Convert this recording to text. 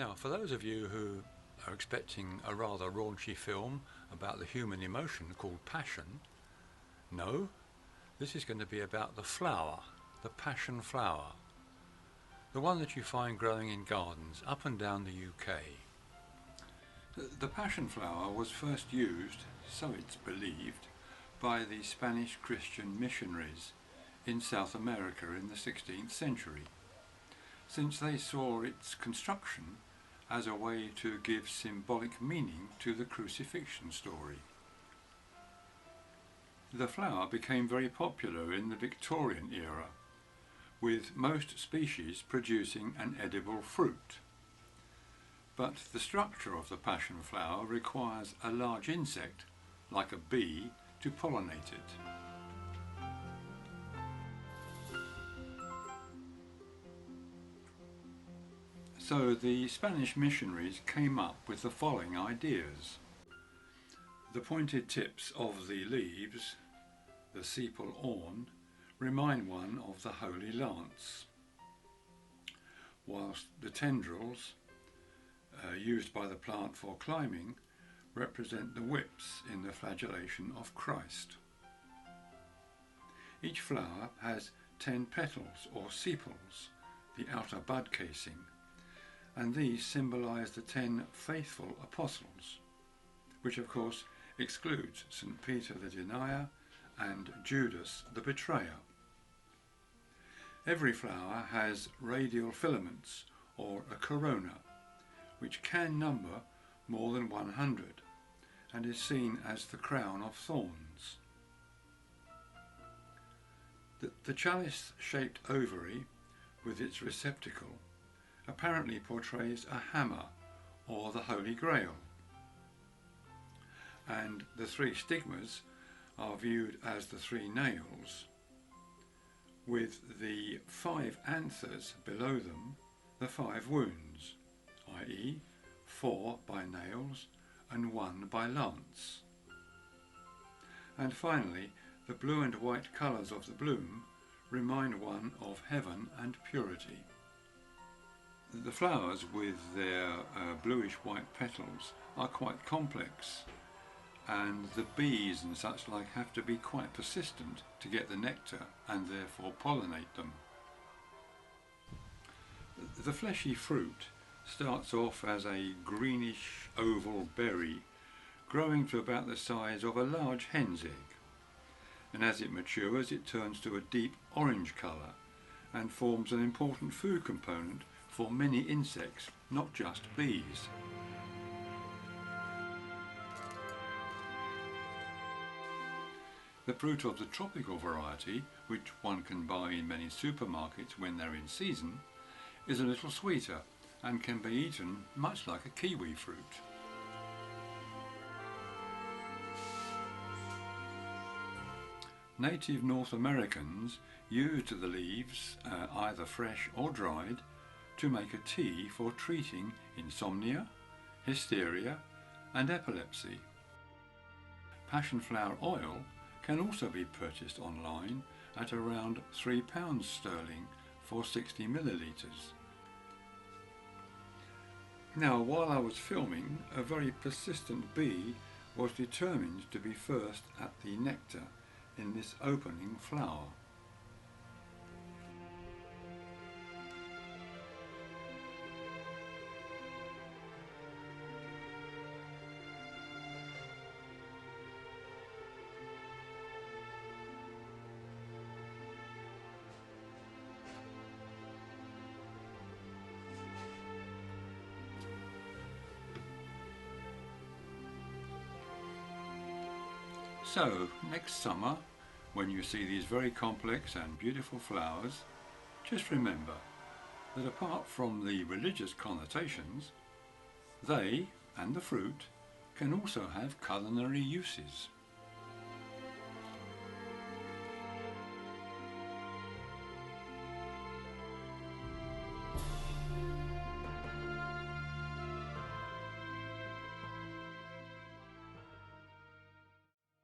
Now, for those of you who are expecting a rather raunchy film about the human emotion called passion, no, this is going to be about the flower, the passion flower, the one that you find growing in gardens up and down the UK. The passion flower was first used, so it's believed, by the Spanish Christian missionaries in South America in the 16th century, since they saw its construction as a way to give symbolic meaning to the crucifixion story. The flower became very popular in the Victorian era, with most species producing an edible fruit. But the structure of the passion flower requires a large insect, like a bee, to pollinate it. So the Spanish missionaries came up with the following ideas. The pointed tips of the leaves, the sepal awn, remind one of the Holy Lance, whilst the tendrils, used by the plant for climbing, represent the whips in the flagellation of Christ. Each flower has 10 petals or sepals, the outer bud casing, and these symbolise the 10 faithful apostles, which of course excludes St. Peter the Denier and Judas the Betrayer. Every flower has radial filaments or a corona, which can number more than 100 and is seen as the crown of thorns. The chalice-shaped ovary with its receptacle apparently portrays a hammer or the Holy Grail, and the 3 stigmas are viewed as the 3 nails, with the 5 anthers below them the 5 wounds, i.e. 4 by nails and 1 by lance. And finally, the blue and white colours of the bloom remind one of heaven and purity. The flowers with their bluish-white petals are quite complex, and the bees and such like have to be quite persistent to get the nectar and therefore pollinate them. The fleshy fruit starts off as a greenish oval berry, growing to about the size of a large hen's egg, and as it matures it turns to a deep orange colour and forms an important food component for many insects, not just bees. The fruit of the tropical variety, which one can buy in many supermarkets when they're in season, is a little sweeter and can be eaten much like a kiwi fruit. Native North Americans used the leaves, either fresh or dried, to make a tea for treating insomnia, hysteria and epilepsy. Passion flower oil can also be purchased online at around £3 sterling for 60 millilitres. Now, while I was filming, a very persistent bee was determined to be first at the nectar in this opening flower. So, next summer, when you see these very complex and beautiful flowers, just remember that apart from the religious connotations, they, and the fruit, can also have culinary uses.